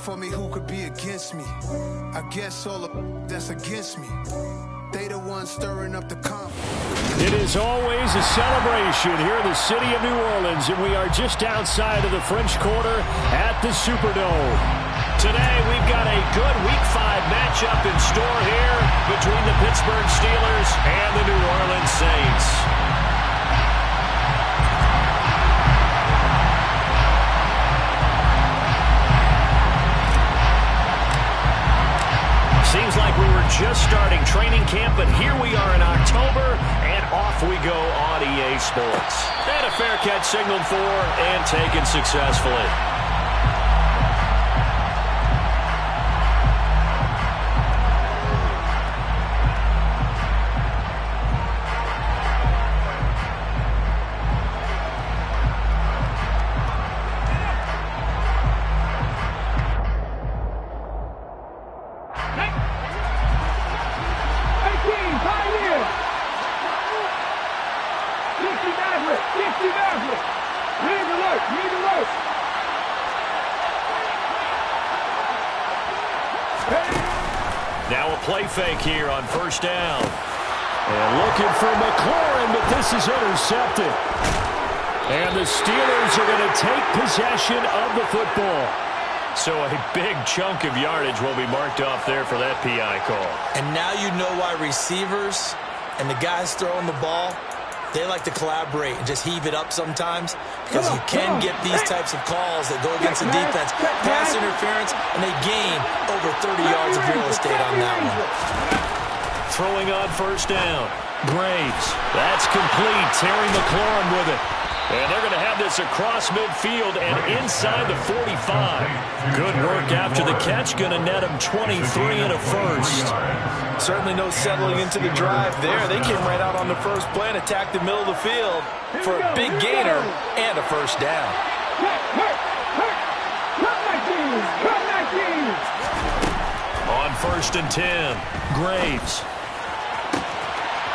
for me, who could be against me? I guess all of that's against me. They the ones stirring up the conflict. It is always a celebration here in the city of New Orleans, and we are just outside of the French Quarter at the Superdome. Today, we've got a good Week 5 matchup in store here between the Pittsburgh Steelers and the New Orleans Saints. Seems like we were just starting training camp, but here we are in October, and off we go on EA Sports. And a fair catch signaled for and taken successfully. Now a play fake here on first down. And looking for McLaurin, but this is intercepted. And the Steelers are going to take possession of the football. So a big chunk of yardage will be marked off there for that PI call. And now you know why receivers and the guys throwing the ball, they like to collaborate and just heave it up sometimes, because you can get these types of calls that go against the defense, pass interference, and they gain over 30 yards of real estate on that one. Throwing on first down. Graves. That's complete. Terry McLaurin with it. And they're going to have this across midfield and inside the 45. Good work after the catch. Going to net him 23 and a first. Certainly no settling into the drive there. They came right out on the first play and attacked the middle of the field for a big gainer and a first down. On first and 10, Graves.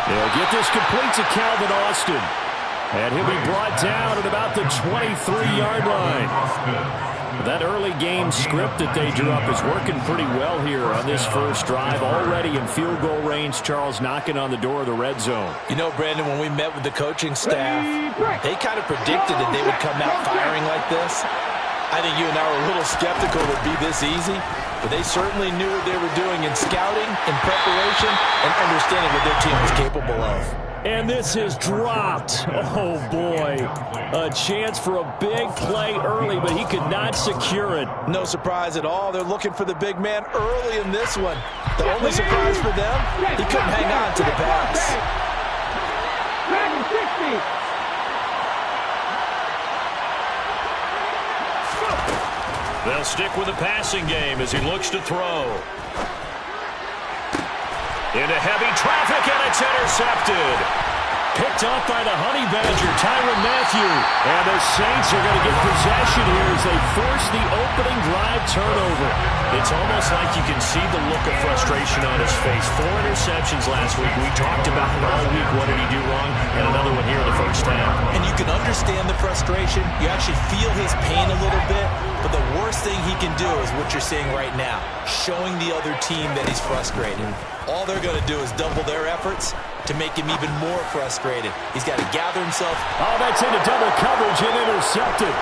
They'll get this complete to Calvin Austin. And he'll be brought down at about the 23-yard line. That early game script that they drew up is working pretty well here on this first drive. Already in field goal range, Charles knocking on the door of the red zone. You know, Brandon, when we met with the coaching staff, they kind of predicted that they would come out firing like this. I think you and I were a little skeptical it would be this easy, but they certainly knew what they were doing in scouting, in preparation, and understanding what their team was capable of. And this is dropped. Oh, boy. A chance for a big play early, but he could not secure it. No surprise at all. They're looking for the big man early in this one. The only surprise for them, he couldn't hang on to the pass. They'll stick with the passing game as he looks to throw. Into heavy traffic, and it's intercepted. Picked up by the Honey Badger, Tyrann Mathieu. And the Saints are going to get possession here as they force the opening drive turnover. It's almost like you can see the look of frustration on his face. 4 interceptions last week. We talked about it all week. What did he do wrong? And another one here in the first half. And you can understand the frustration. You actually feel his pain a little bit. But the worst thing he can do is what you're seeing right now, showing the other team that he's frustrated. All they're going to do is double their efforts to make him even more frustrated. He's got to gather himself. Oh, that's into double coverage and intercepted.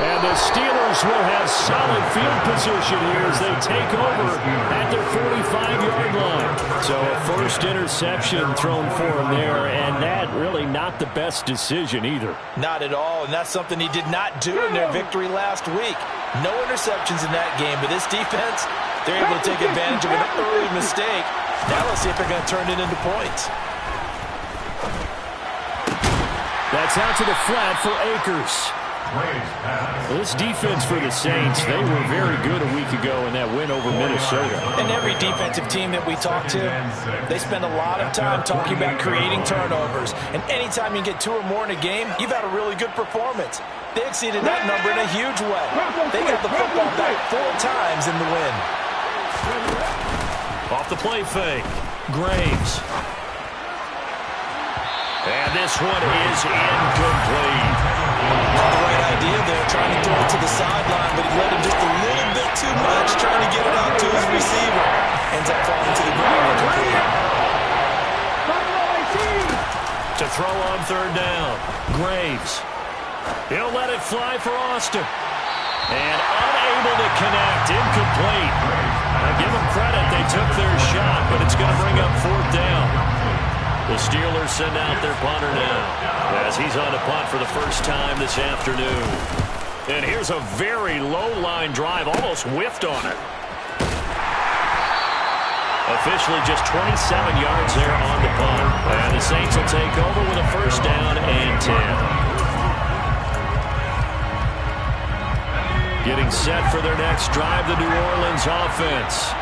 And the Steelers will have solid field position here as they take over at their 45-yard line. So a first interception thrown for him there, and that really not the best decision either. Not at all, and that's something he did not do in their victory last week. No interceptions in that game, but this defense, they're able to take advantage of an early mistake. Now let's see if they're going to turn it into points. That's out to the flat for Akers. This defense for the Saints, they were very good a week ago in that win over Minnesota. And every defensive team that we talk to, they spend a lot of time talking about creating turnovers. And anytime you get 2 or more in a game, you've had a really good performance. They exceeded that number in a huge way. They got the football back 4 times in the win. Off the play fake, Graves. And this one is incomplete. Had the right idea there, trying to throw it to the sideline, but he let him just a little bit too much, trying to get it out to his receiver. Ends up falling to the ground incomplete. To throw on third down, Graves. He'll let it fly for Austin. And unable to connect, incomplete. I give them credit, they took their shot, but it's going to bring up fourth down. The Steelers send out their punter now, as he's on a punt for the first time this afternoon. And here's a very low-line drive, almost whiffed on it. Officially just 27 yards there on the punt. And the Saints will take over with a first down and 10. Getting set for their next drive, the New Orleans offense.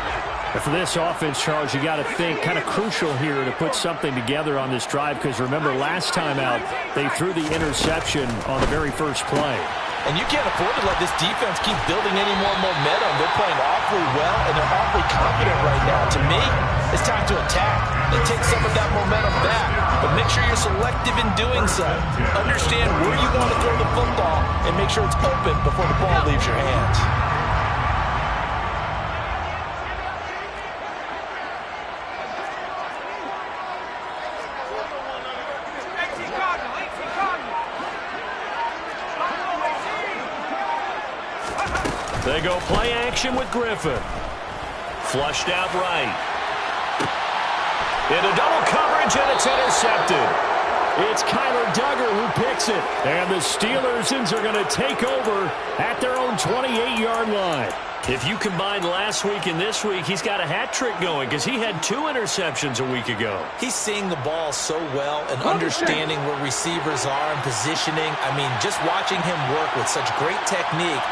For this offense, Charles, you got to think kind of crucial here to put something together on this drive, because remember last time out they threw the interception on the very first play. And you can't afford to let this defense keep building any more momentum. They're playing awfully well, and they're awfully confident right now. To me, it's time to attack and take some of that momentum back. But make sure you're selective in doing so. Understand where you want to throw the football and make sure it's open before the ball leaves your hands. They go play action with Griffin. Flushed out right. Into double coverage, and it's intercepted. It's Kyler Duggar who picks it. And the Steelers are going to take over at their own 28-yard line. If you combine last week and this week, he's got a hat trick going because he had 2 interceptions a week ago. He's seeing the ball so well and understanding where receivers are and positioning. I mean, just watching him work with such great technique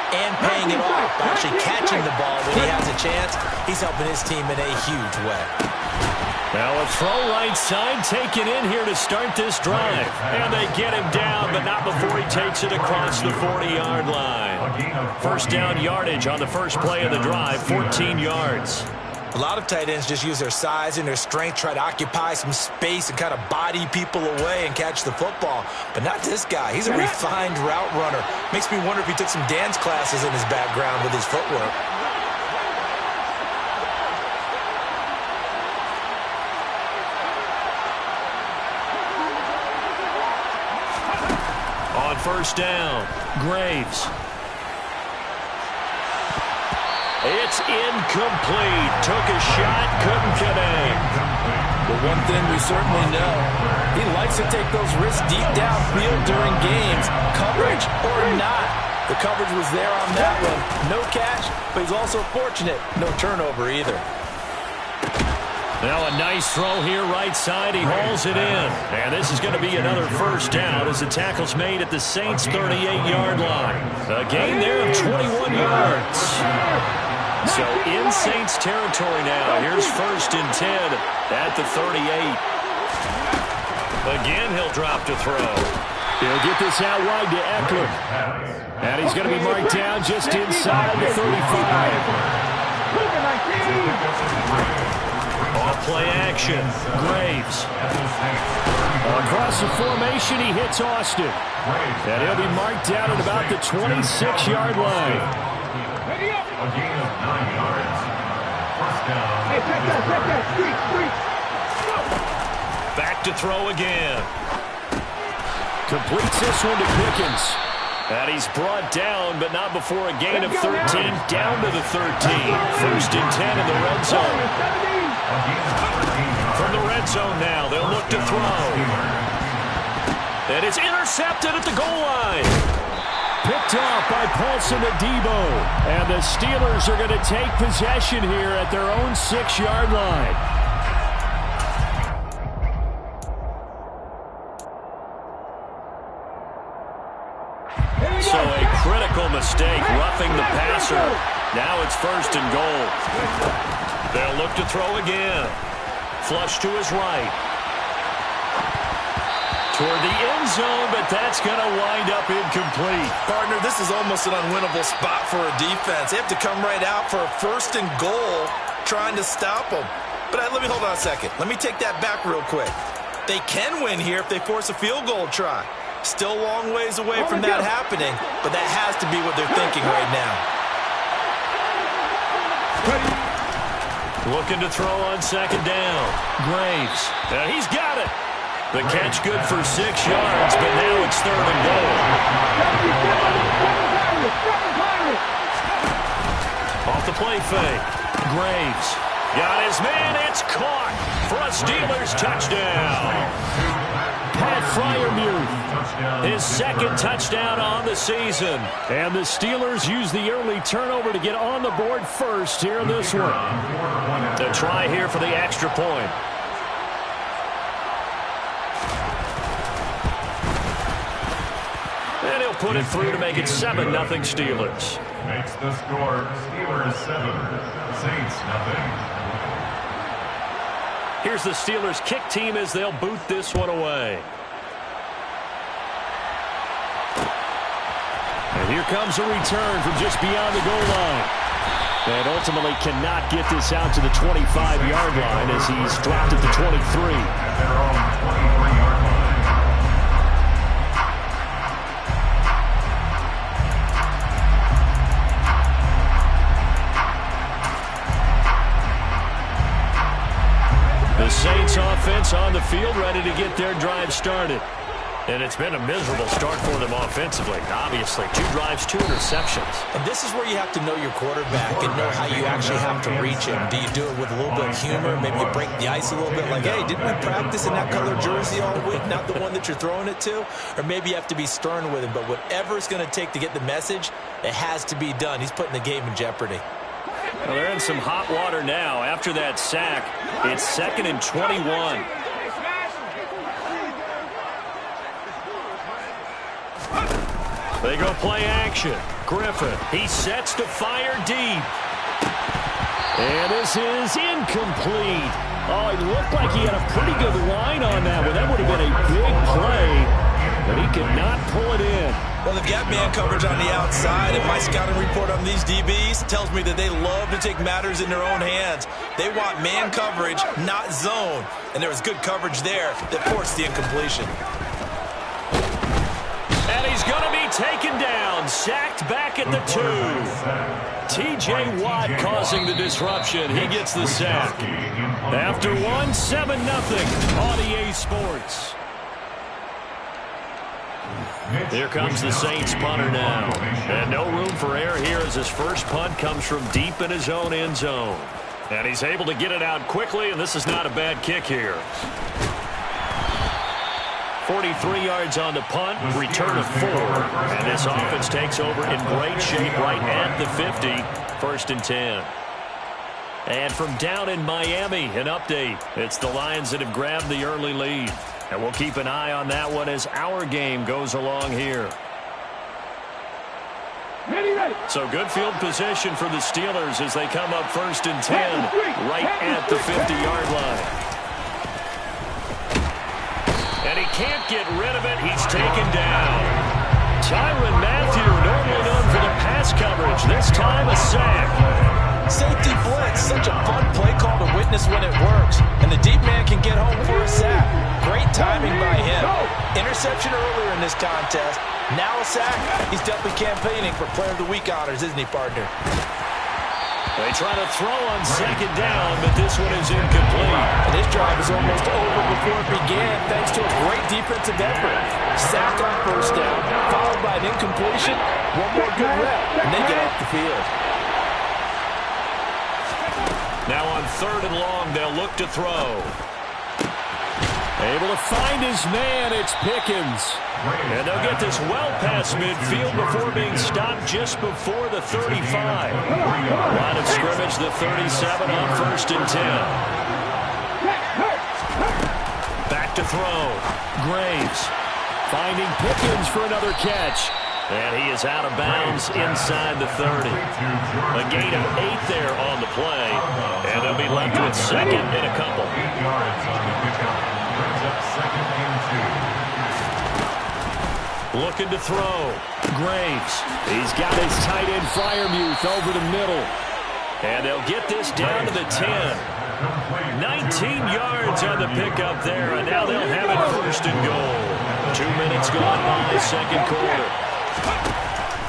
and paying it off by actually catching the ball when he has a chance, he's helping his team in a huge way. Now a throw right side taken in here to start this drive. And they get him down, but not before he takes it across the 40-yard line. First down yardage on the first play of the drive, 14 yards. A lot of tight ends just use their size and their strength, try to occupy some space and kind of body people away and catch the football. But not this guy. He's a refined route runner. Makes me wonder if he took some dance classes in his background with his footwork. On first down, Graves. It's incomplete. Took a shot, couldn't connect. But one thing we certainly know, he likes to take those risks deep downfield during games, coverage or not. The coverage was there on that one. No catch, but he's also fortunate. No turnover either. Now a nice throw here right side. He hauls it in. And this is going to be another first down as the tackle's made at the Saints' 38-yard line. A gain there of 21 yards. So in Saints territory now. Here's first and 10 at the 38. Again, he'll drop to throw. He'll get this out wide to Eckler. And he's going to be marked down just inside the 35. Off play action. Graves. Across the formation, he hits Austin. And he'll be marked down at about the 26-yard line. Back to throw again. Completes this one to Pickens. And he's brought down, but not before a gain of 13, down to the 13. First and 10 in the red zone. From the red zone now, they'll look to throw. And it's intercepted at the goal line. Picked off by Paulson Adebo. And the Steelers are going to take possession here at their own 6-yard line. So a critical mistake, roughing the passer. Now it's first and goal. They'll look to throw again. Flush to his right. Toward the end zone, but that's going to wind up incomplete. Partner, this is almost an unwinnable spot for a defense. They have to come right out for a first and goal, trying to stop them. But let me hold on a second. Let me take that back real quick. They can win here if they force a field goal try. Still a long ways away from that happening, but that has to be what they're thinking right now. Looking to throw on second down. Graves. He's got it. The catch good for 6 yards, but now it's third and goal. Off the play fake. Graves. Got his man. It's caught for a Steelers touchdown. Pat Freiermuth, his second touchdown on the season. And the Steelers use the early turnover to get on the board first here in this one. The try here for the extra point. And he'll put it through to make it 7-0 Steelers. Makes the score Steelers 7, Saints nothing. Here's the Steelers kick team as they'll boot this one away. And here comes a return from just beyond the goal line. And ultimately cannot get this out to the 25-yard line as he's dropped at the 23. At their own 23-yard line. The Saints offense on the field ready to get their drive started. And it's been a miserable start for them offensively. Obviously, 2 drives, 2 interceptions. And this is where you have to know your quarterback and know how you actually have to reach him. Do you do it with a little bit of humor? Maybe you break the ice a little bit like, hey, didn't we practice in that color jersey all week, not the one that you're throwing it to? Or maybe you have to be stern with him. But whatever it's going to take to get the message, it has to be done. He's putting the game in jeopardy. Well, they're in some hot water now. After that sack, it's 2nd and 21. They go play action. Griffin, he sets to fire deep. And this is incomplete. Oh, it looked like he had a pretty good line on that one. That would have been a big play, but he could not pull it in. Well, they've got man coverage on the outside, and my scouting report on these DBs tells me that they love to take matters in their own hands. They want man coverage, not zone. And there was good coverage there that forced the incompletion. And he's going to be taken down, sacked back at the 2. T.J. Watt causing the disruption. He gets the sack. After 1, 7-0 on EA Sports. Here comes the Saints punter now. And no room for error here as his first punt comes from deep in his own end zone. And he's able to get it out quickly, and this is not a bad kick here. 43 yards on the punt, return of 4. And this offense takes over in great shape right at the 50. 1st and 10. And from down in Miami, an update. It's the Lions that have grabbed the early lead. And we'll keep an eye on that one as our game goes along here. So good field position for the Steelers as they come up 1st and 10 right at the 50-yard line. And he can't get rid of it. He's taken down. Tyrann Mathieu, normally known for the pass coverage. This time a sack. Safety blitz, such a fun play call to witness when it works. And the deep man can get home for a sack. Great timing by him. Interception earlier in this contest. Now a sack. He's definitely campaigning for Player of the Week honors, isn't he, partner? They try to throw on second down, but this one is incomplete. And this drive is almost over before it began thanks to a great defensive effort. Sack on 1st down, followed by an incompletion. One more good rep, and they get off the field. Now on 3rd and long, they'll look to throw. Able to find his man, it's Pickens. And they'll get this well past midfield before being stopped just before the 35. Line of scrimmage, the 37 on 1st and 10. Back to throw. Graves finding Pickens for another catch. And he is out of bounds inside the 30. A gain of 8 there on the play. And they'll be left with 2nd and a couple. 8 yards on the pickup. Brings up 2nd and 2. Looking to throw. Graves. He's got his tight end Freiermuth over the middle. And they'll get this down to the 10. 19 yards on the pickup there. And now they'll have it 1st and goal. 2 minutes gone by second quarter.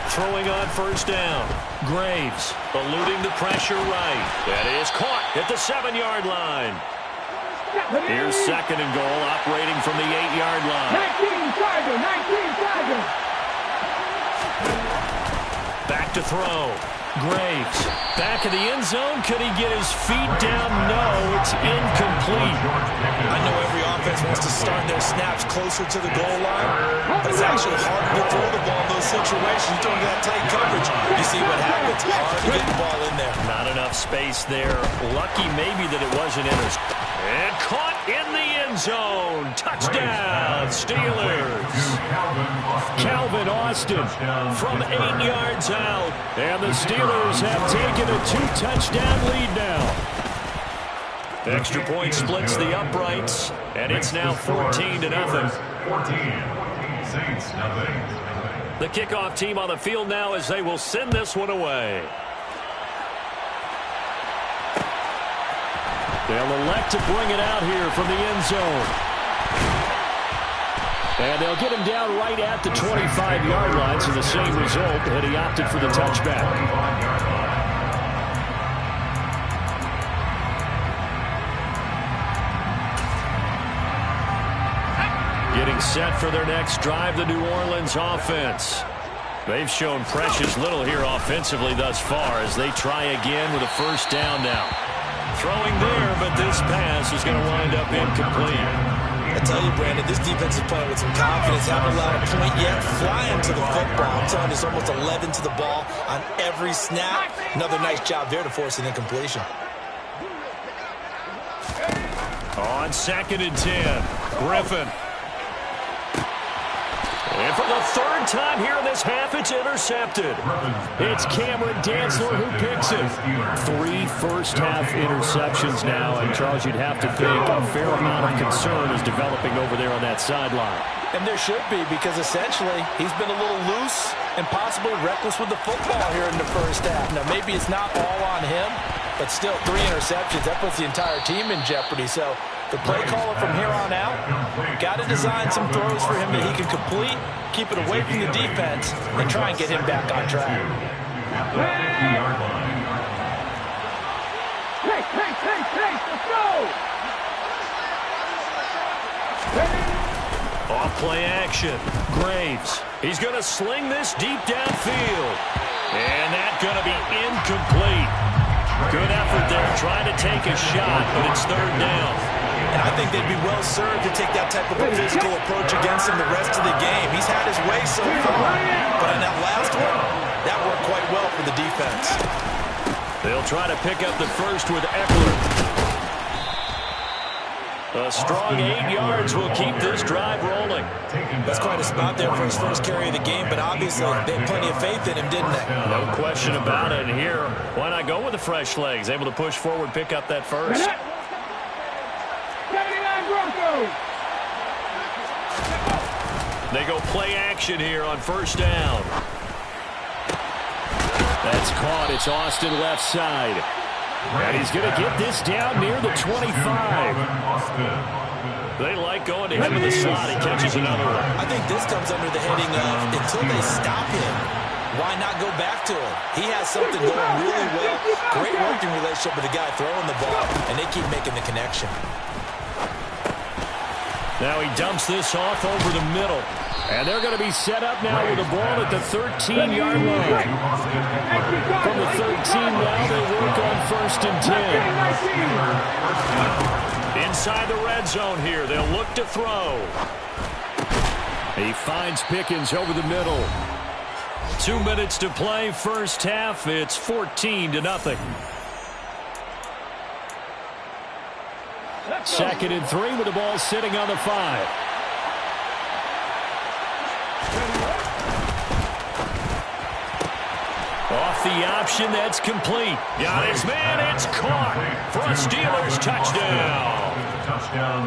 Throwing on first down. Graves eluding the pressure right. That is caught at the 7-yard line. Here's second and goal, operating from the 8-yard line. 19 Back to throw. Graves back in the end zone. Could he get his feet down? No, it's incomplete. I know every offense wants to start their snaps closer to the goal line, but it's actually harder to throw the ball in those situations. You throw into that tight coverage, you see what happens. Hard to get the ball in there. Not enough space there. Lucky maybe that it wasn't intercepted. And caught in the end zone. Touchdown, Steelers. Calvin Austin from 8 yards out. And the Steelers have taken a 2-touchdown lead now. Extra point splits the uprights, and it's now 14-0. 14. Saints, nothing. The kickoff team on the field now as they will send this one away. They'll elect to bring it out here from the end zone. And they'll get him down right at the 25-yard line, so the same result, and he opted for the touchback. Getting set for their next drive, the New Orleans offense. They've shown precious little here offensively thus far as they try again with a first down now. Throwing there, but this pass is going to wind up incomplete. I tell you, Brandon, this defense is playing with some confidence. Haven't allowed a point yet. Flying to the football. I'm telling you, it's almost 11 to the ball on every snap. Another nice job there to force an incompletion. On 2nd and 10, Griffin. And for the third time here in this half, it's intercepted. It's Cameron Dantzler who picks it. 3 first-half interceptions now, and Charles, you'd have to think a fair amount of concern is developing over there on that sideline. And there should be, because essentially he's been a little loose and possibly reckless with the football here in the first half. Now, maybe it's not all on him, but still 3 interceptions. That puts the entire team in jeopardy. So the play caller from here on out got to design some throws for him that he can complete, keep it away from the defense, and try and get him back on track. Let's go! Off play action. Graves. He's going to sling this deep downfield. And that's going to be incomplete. Good effort there trying to take a shot, but it's 3rd down. And I think they'd be well served to take that type of a physical approach against him the rest of the game. He's had his way so far, but on that last one, that worked quite well for the defense. They'll try to pick up the first with Eckler. A strong 8 yards will keep this drive rolling. That's quite a spot there for his first carry of the game, but obviously they had plenty of faith in him, didn't they? No question about it. And here, why not go with the fresh legs? Able to push forward, pick up that first. They go play action here on first down. That's caught. It's Austin left side. And he's going to get this down near the 25. They like going to him in the slot. He catches another one. I think this comes under the heading of until they stop him, why not go back to him? He has something going really well. Great working relationship with the guy throwing the ball, and they keep making the connection. Now he dumps this off over the middle. And they're going to be set up now with the ball at the 13-yard line. From the 13 now, they work on 1st and 10. Inside the red zone here, they'll look to throw. He finds Pickens over the middle. 2 minutes to play, first half. It's 14-0. 2nd and 3 with the ball sitting on the 5. Off the option, that's complete. Got his man, it's caught for a Steelers touchdown.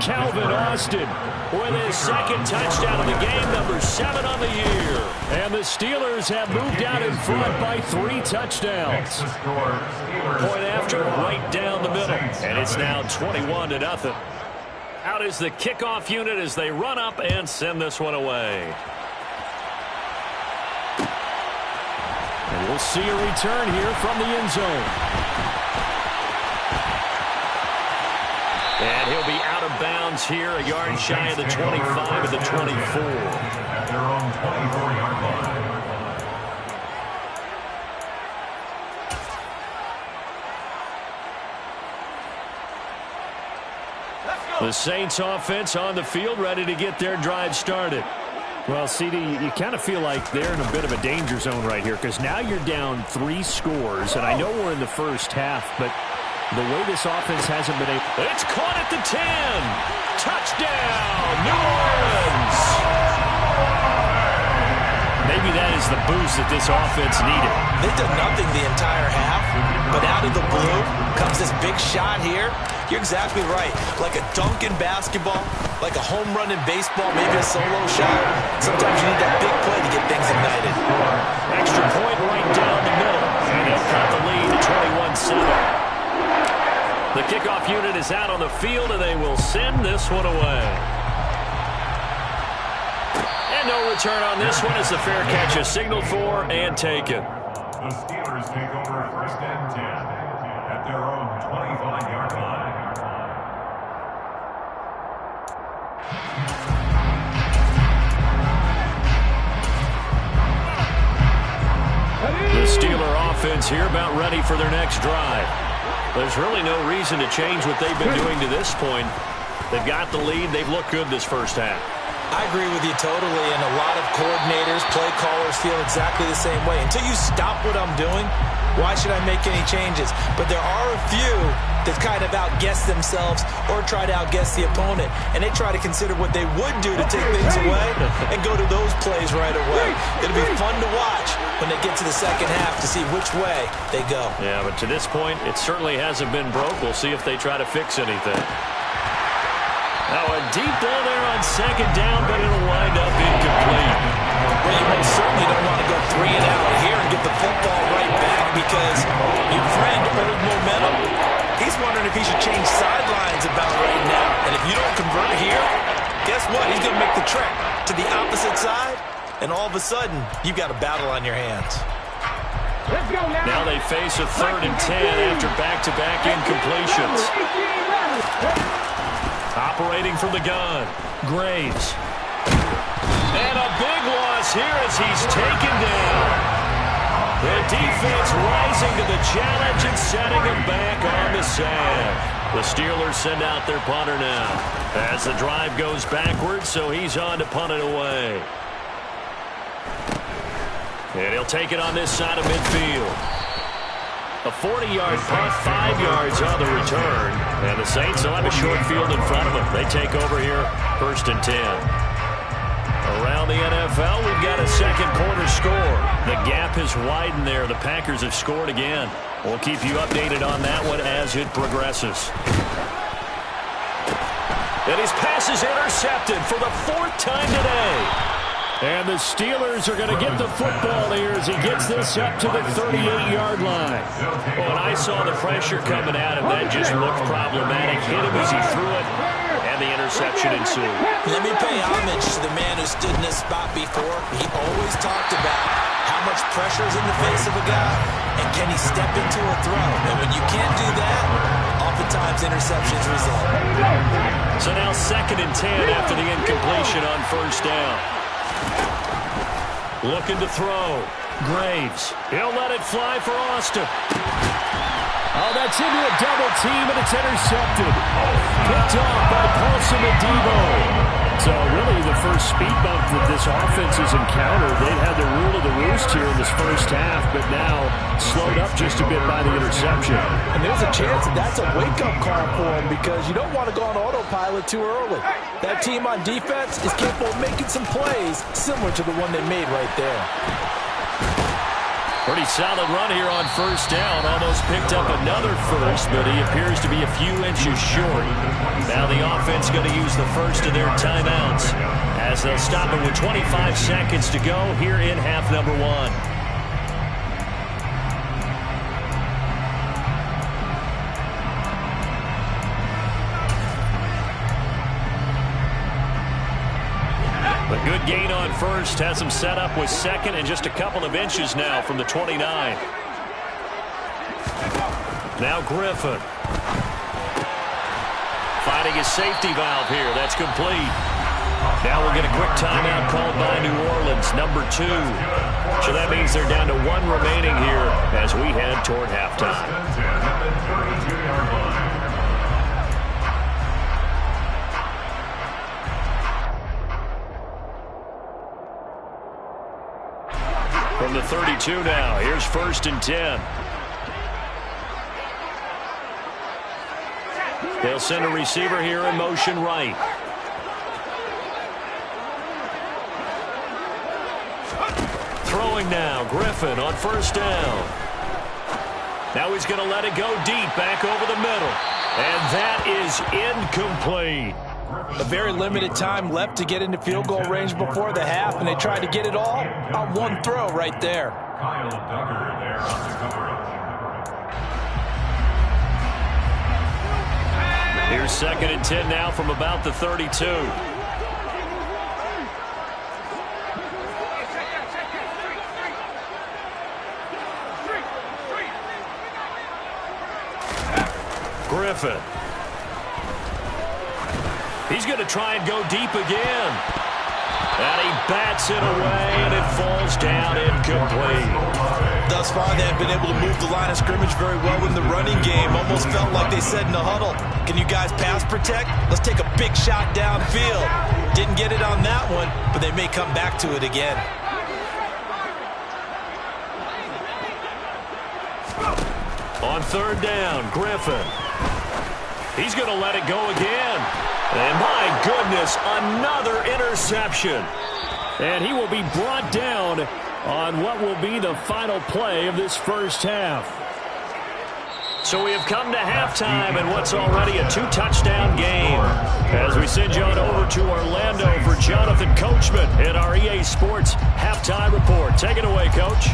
Calvin Austin with his 2nd touchdown of the game, number 7 on the year. And the Steelers have moved out in front by 3 touchdowns. Point after, right down the middle. And it's now 21-0. Out is the kickoff unit as they run up and send this one away. And we'll see a return here from the end zone. And he'll be out of bounds here, a yard shy of the 25 of the 24. At their own 24-yard line. The Saints offense on the field, ready to get their drive started. Well, CD, you kind of feel like they're in a bit of a danger zone right here because now you're down 3 scores, and I know we're in the first half, but the way this offense hasn't been able... It's caught at the 10. Touchdown, New Orleans. Maybe that is the boost that this offense needed. They've done nothing the entire half, but out of the blue comes this big shot here. You're exactly right. Like a dunk in basketball, like a home run in baseball, maybe a solo shot. Sometimes you need that big play to get things ignited. Extra point right down the middle. And they'll cut the lead to 21-7. The kickoff unit is out on the field, and they will send this one away. And no return on this one as the fair catch is signaled for and taken. The Steelers take over first and 10 at their own 25-yard line. The Steeler offense here about ready for their next drive. There's really no reason to change what they've been doing to this point. They've got the lead. They've looked good this first half. I agree with you totally, and a lot of coordinators, play callers feel exactly the same way. Until you stop what I'm doing, why should I make any changes? But there are a few that kind of outguess themselves or try to outguess the opponent, and they try to consider what they would do to take things away and go to those plays right away. It'll be fun to watch when they get to the second half to see which way they go. Yeah, but to this point, it certainly hasn't been broke. We'll see if they try to fix anything. Now a deep ball there on second down, but it'll wind up incomplete. Well, you most certainly don't want to go 3 and out here and get the football right back because your friend, Old Momentum, he's wondering if he should change sidelines about right now. And if you don't convert here, guess what? He's going to make the trek to the opposite side, and all of a sudden, you've got a battle on your hands. Let's go now. Now they face a 3rd and 10 after back-to-back incompletions. Operating from the gun, Graves. And a big loss here as he's taken down. The defense rising to the challenge and setting him back on the sand. The Steelers send out their punter now as the drive goes backwards, so he's on to punt it away. And he'll take it on this side of midfield. A 40-yard punt, 5 yards on the return. And the Saints will have a short field in front of them. They take over here, 1st and 10. Around the NFL, we've got a second quarter score. The gap has widened there. The Packers have scored again. We'll keep you updated on that one as it progresses. And his pass is intercepted for the 4th time today. And the Steelers are going to get the football here as he gets this up to the 38-yard line. Well, and I saw the pressure coming at him. That just looked problematic. Hit him as he threw it, and the interception ensued. Let me pay homage to the man who stood in this spot before. He always talked about how much pressure is in the face of a guy, and can he step into a throw. And when you can't do that, oftentimes interceptions result. So now 2nd and 10 after the incompletion on 1st down. Looking to throw. Graves. He'll let it fly for Austin. Oh, that's into a double team, and it's intercepted. Picked off by Paulson Adebo. So really the first speed bump that this offense has encountered. They've had the rule of the roost here in this first half, but now slowed up just a bit by the interception. And there's a chance that that's a wake-up call for them because you don't want to go on autopilot too early. That team on defense is capable of making some plays similar to the one they made right there. Pretty solid run here on 1st down. Almost picked up another first, but he appears to be a few inches short. Now the offense going to use the first of their timeouts as they'll stop it with 25 seconds to go here in half number 1. Good gain on first. Has him set up with second and just a couple of inches now from the 29. Now Griffin. Finding his safety valve here. That's complete. Now we'll get a quick timeout called by New Orleans, number 2. So that means they're down to 1 remaining here as we head toward halftime. From the 32 now, here's 1st and 10. They'll send a receiver here in motion right. Throwing now, Griffin on 1st down. Now he's going to let it go deep, back over the middle. And that is incomplete. A very limited time left to get into field goal range before the half, and they tried to get it all on one throw right there. Kyle Duggar there on the coverage. Here's 2nd and 10 now from about the 32. Griffin. He's going to try and go deep again. And he bats it away, and it falls down incomplete. Thus far, they have been able to move the line of scrimmage very well in the running game. Almost felt like they said in the huddle, can you guys pass protect? Let's take a big shot downfield. Didn't get it on that one, but they may come back to it again. On 3rd down, Griffin. He's going to let it go again. And my goodness, another interception. And he will be brought down on what will be the final play of this first half. So we have come to halftime in what's already a 2-touchdown game. As we send you on over to Orlando for Jonathan Coachman in our EA Sports Halftime Report. Take it away, Coach.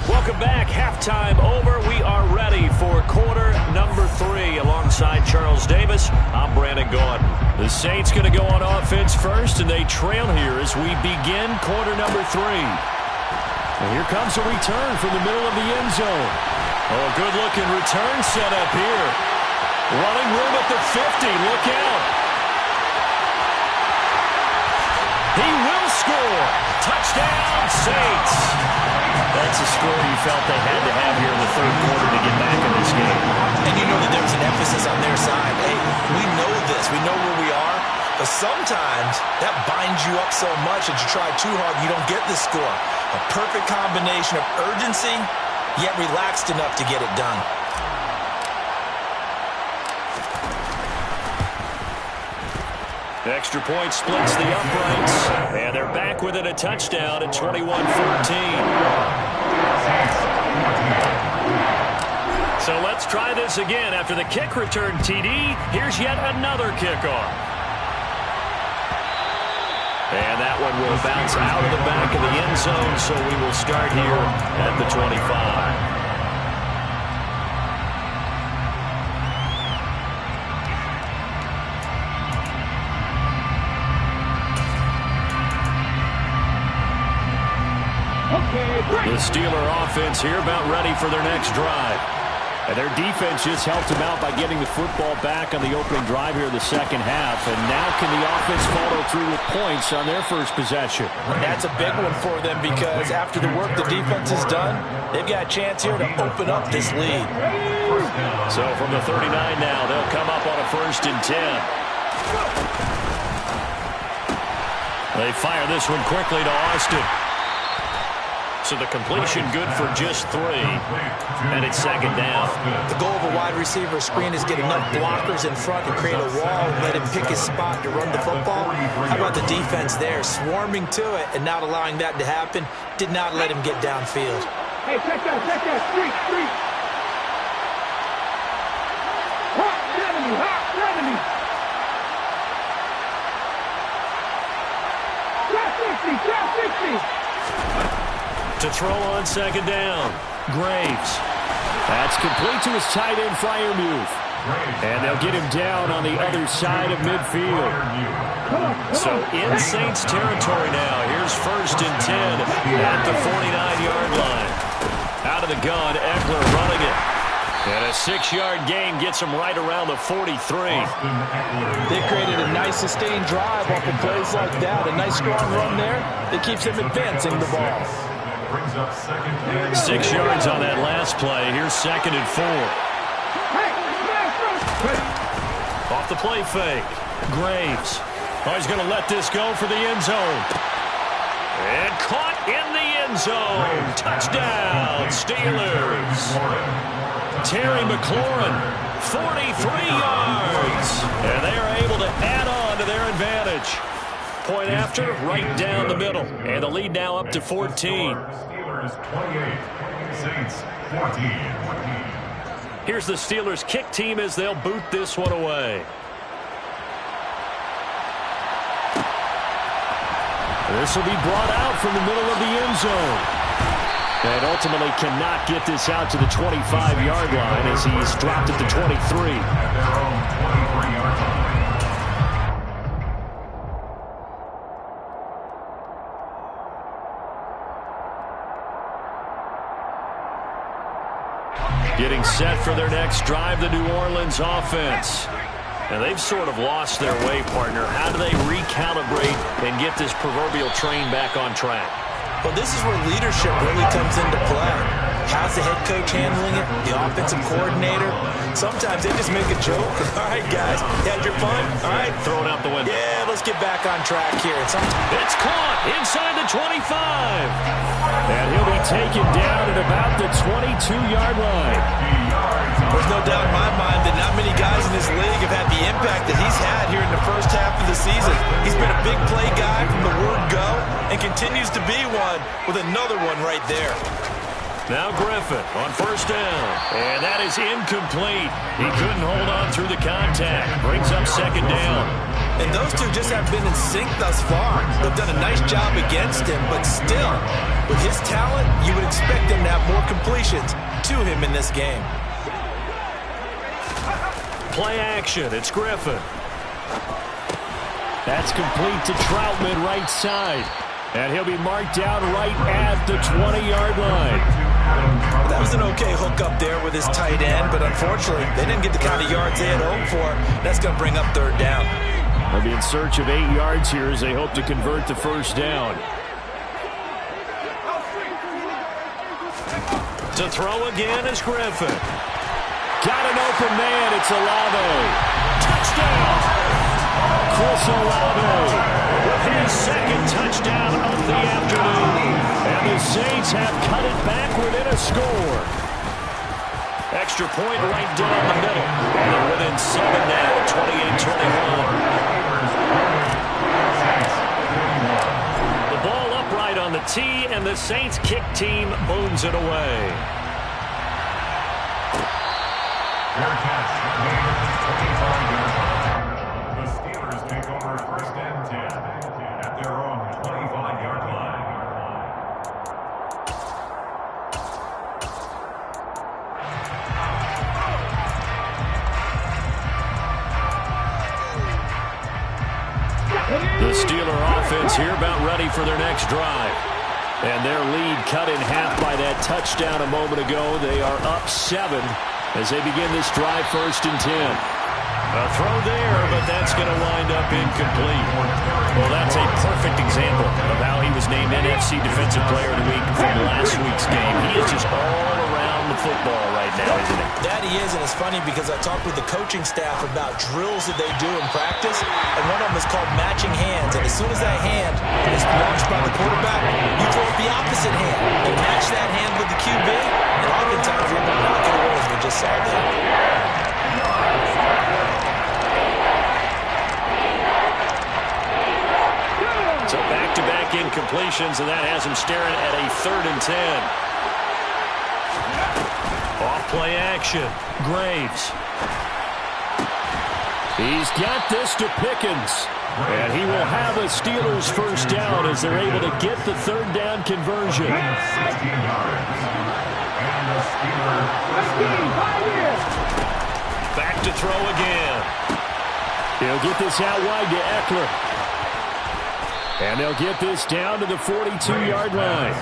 Welcome back. Halftime over. We are ready for quarter number 3 alongside Charles Davis. I'm Brandon Gaudin. The Saints going to go on offense first, and they trail here as we begin quarter number 3. And here comes a return from the middle of the end zone. Oh, good-looking return set up here. Running room at the 50. Look out. He will score. Touchdown, Saints. That's a score you felt they had to have here in the 3rd quarter to get back in this game. And you know that there was an emphasis on their side. Hey, we know this. We know where we are. But sometimes that binds you up so much that you try too hard, you don't get the score. A perfect combination of urgency, yet relaxed enough to get it done. Extra point splits the uprights, and they're back within a touchdown at 21-14. So let's try this again. After the kick return TD, here's yet another kickoff. And that one will bounce out of the back of the end zone, so we will start here at the 25. The Steeler offense here about ready for their next drive. And their defense just helped them out by getting the football back on the opening drive here in the second half. And now can the offense follow through with points on their first possession? That's a big one for them because after the work the defense has done, they've got a chance here to open up this lead. So from the 39 now, they'll come up on a 1st and 10. They fire this one quickly to Austin. So the completion good for just 3. And it's 2nd down. The goal of a wide receiver screen is get enough blockers in front to create a wall and let him pick his spot to run the football. How about the defense there, swarming to it and not allowing that to happen? Did not let him get downfield. Hey, check that, street. Hawk 70. Trap 60. To throw on 2nd down, Graves. That's complete to his tight end, Freiermuth. And they'll get him down on the other side of midfield. So in Saints territory now. Here's 1st and 10 at the 49-yard line. Out of the gun, Eckler running it. And a 6-yard gain gets him right around the 43. They created a nice sustained drive off of plays like that. A nice strong run there that keeps them advancing the ball. 6 yards on that last play. Here's 2nd and 4. Off the play fake. Graves. Oh, he's going to let this go for the end zone. And caught in the end zone. Touchdown, Steelers. Terry McLaurin, 43 yards. And they are able to add on to their advantage. Point after, right down the middle. And the lead now up to 14. Steelers 28, Saints 14. Here's the Steelers kick team as they'll boot this one away. This will be brought out from the middle of the end zone. And ultimately cannot get this out to the 25-yard line as he's dropped at the 23. At their own 23-yard line. Getting set for their next drive, the New Orleans offense. And they've sort of lost their way, partner. How do they recalibrate and get this proverbial train back on track? Well, this is where leadership really comes into play. How's the head coach handling it? The offensive coordinator? Sometimes they just make a joke. All right, guys, you had your fun? All right. Throw it out the window. Yeah, let's get back on track here. It's caught inside the 25. And he'll be taken down at about the 22-yard line. There's no doubt in my mind that not many guys in this league have had the impact that he's had here in the first half of the season. He's been a big play guy from the word go and continues to be one with another one right there. Now Griffin on 1st down. And that is incomplete. He couldn't hold on through the contact. Brings up 2nd down. And those two just have been in sync thus far. They've done a nice job against him, but still, with his talent, you would expect him to have more completions to him in this game. Play action. It's Griffin. That's complete to Troutman right side. And he'll be marked down right at the 20-yard line. That was an okay hook up there with his tight end, but unfortunately, they didn't get the kind of yards they had hoped for. That's going to bring up 3rd down. They'll be in search of 8 yards here as they hope to convert the 1st down. To throw again is Griffin. Got an open man. It's Olave. Touchdown. Chris Olave with his 2nd touchdown of the afternoon. And the Saints have cut it back within a score. Extra point right down the middle. And they're within 7 now, 28-21. The ball upright on the tee, and the Saints kick team booms it away. Fair catch. 25-yard line. The Steelers take over 1st and 10 at their own 25-yard line. The Steeler offense here about ready for their next drive. And their lead cut in half by that touchdown a moment ago. They are up 7 as they begin this drive, 1st and 10. A throw there, but that's going to wind up incomplete. Well, that's a perfect example of how he was named NFC Defensive Player of the Week from last week's game. He is just all around the football right now, isn't he? That he is, and it's funny because I talked with the coaching staff about drills that they do in practice, and one of them is called matching hands. And as soon as that hand is launched by the quarterback, you throw up the opposite hand and match that hand with the QB, and oftentimes you're able to knock it away, as we just saw there. So back-to-back incompletions, and that has him staring at a 3rd and 10. Off-play action. Graves. He's got this to Pickens. And he will have a Steelers 1st down as they're able to get the 3rd down conversion. 16 yards. And the Steelers 1st down. Back to throw again. He'll get this out wide to Eckler. And they'll get this down to the 42-yard line.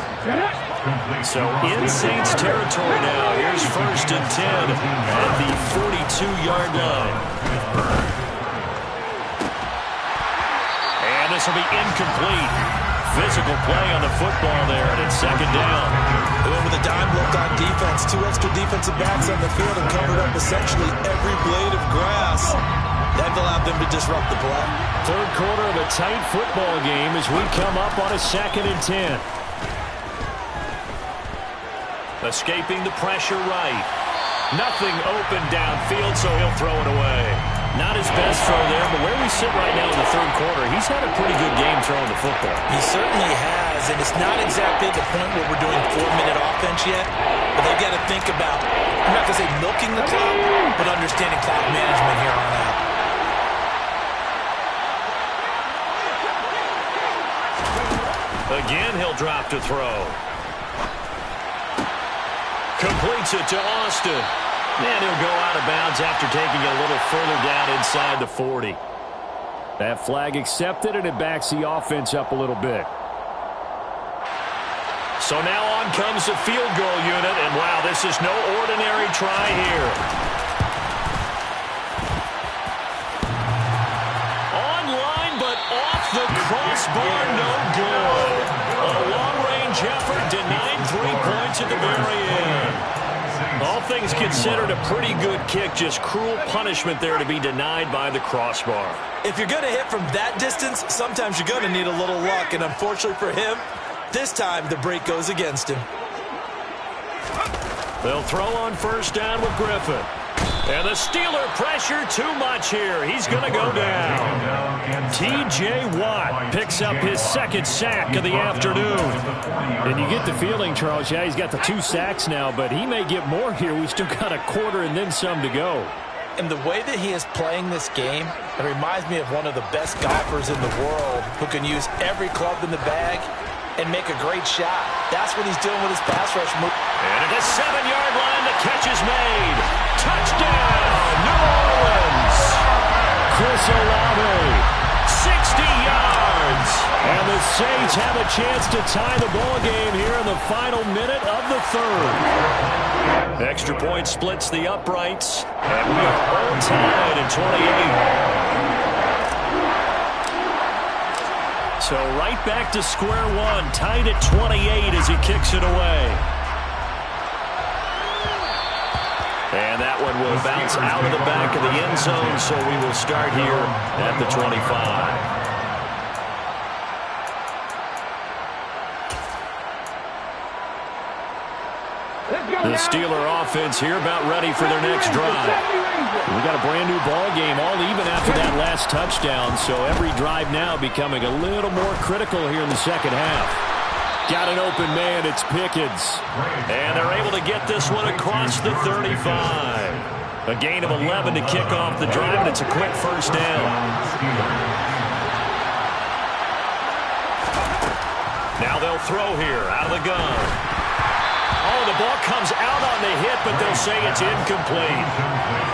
So in Saints territory now. Here's 1st and 10 at the 42-yard line. And this will be incomplete. Physical play on the football there, and it's 2nd down. They went with a dime look on defense. 2 extra defensive backs on the field and covered up essentially every blade of grass. That allowed them to disrupt the play. 3rd quarter of a tight football game as we come up on a 2nd and 10. Escaping the pressure right. Nothing open downfield, so he'll throw it away. Not his best throw there, but where we sit right now in the 3rd quarter, he's had a pretty good game throwing the football. He certainly has, and it's not exactly the point where we're doing 4-minute offense yet, but they've got to think about, I'm not going to say milking the clock, but understanding clock management here on out. Again, he'll drop to throw. Completes it to Austin. And he'll go out of bounds after taking a little further down inside the 40. That flag accepted, and it backs the offense up a little bit. So now on comes the field goal unit, and wow, this is no ordinary try here. Online, but off the crossbar, no good. A long-range effort denied 3 points at the very end. All things considered, a pretty good kick. Just cruel punishment there to be denied by the crossbar. If you're going to hit from that distance, sometimes you're going to need a little luck. And unfortunately for him, this time the break goes against him. They'll throw on 1st down with Griffin. And the Steeler pressure too much here. He's going to go down. T.J. Watt picks up his 2nd sack of the afternoon. And you get the feeling, Charles, yeah, he's got the 2 sacks now, but he may get more here. We still got a quarter and then some to go. And the way that he is playing this game, it reminds me of one of the best golfers in the world who can use every club in the bag and make a great shot. That's what he's doing with his pass rush move. And at the 7-yard line, the catch is made. Touchdown, New Orleans. Chris Olave, 60 yards. and the Saints have a chance to tie the ball game here in the final minute of the 3rd. Extra point splits the uprights, and we are all tied at 28. So right back to square one, tied at 28 as he kicks it away. And that one will bounce out of the back of the end zone, so we will start here at the 25. The Steeler offense here about ready for their next drive. We got a brand new ball game, all even after that last touchdown, so every drive now becoming a little more critical here in the 2nd half. Got an open man, it's Pickens. And they're able to get this one across the 35. A gain of 11 to kick off the drive, and it's a quick 1st down. Now they'll throw here out of the gun. Oh, the ball comes out on the hit, but they'll say it's incomplete.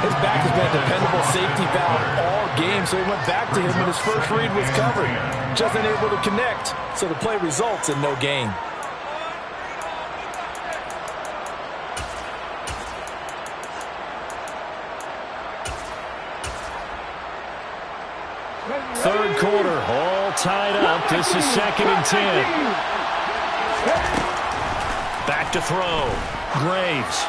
His back has been a dependable safety valve all game, so he went back to him when his first read was covered. Just unable to connect, so the play results in no gain. Third quarter, all tied up. This is 2nd and 10. Back to throw. Graves.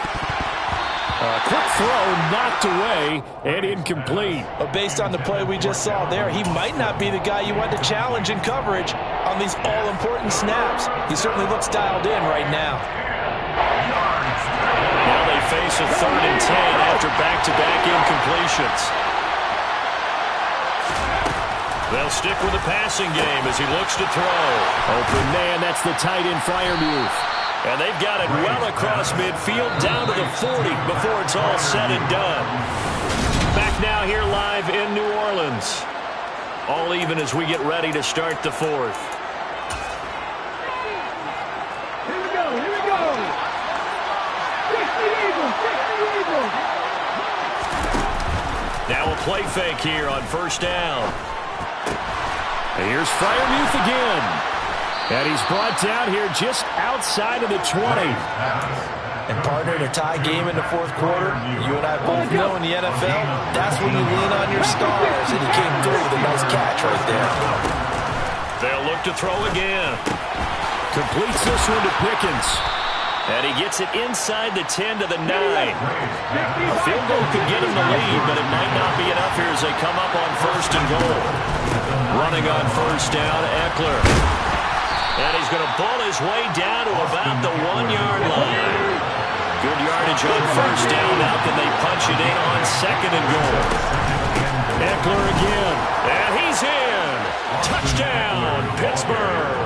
Quick throw, knocked away, and incomplete. But based on the play we just saw there, he might not be the guy you want to challenge in coverage on these all-important snaps. He certainly looks dialed in right now. Now they face a 3rd and 10 after back-to-back incompletions. They'll stick with the passing game as he looks to throw. Open man, that's the tight end Freiermuth. And they've got it well across midfield down to the 40 before it's all said and done. Back now here live in New Orleans. All even as we get ready to start the 4th. Here we go, here we go. 60 Eagles, 60 Eagles. play fake here on first down. And here's Freiermuth again. And he's brought down here just outside of the 20. And partner, in a tie game in the fourth quarter, you and I both know in the NFL, that's when you lean on your stars. And he came through with a nice catch right there. They'll look to throw again. Completes this one to Pickens. And he gets it inside the 10 to the 9. A field goal could get him the lead, but it might not be enough here as they come up on first and goal. Running on first down, Eckler. And he's going to pull his way down to about the 1-yard line. Good yardage on first down. Now can they punch it in on second and goal? Eckler again. And he's in. Touchdown, Pittsburgh.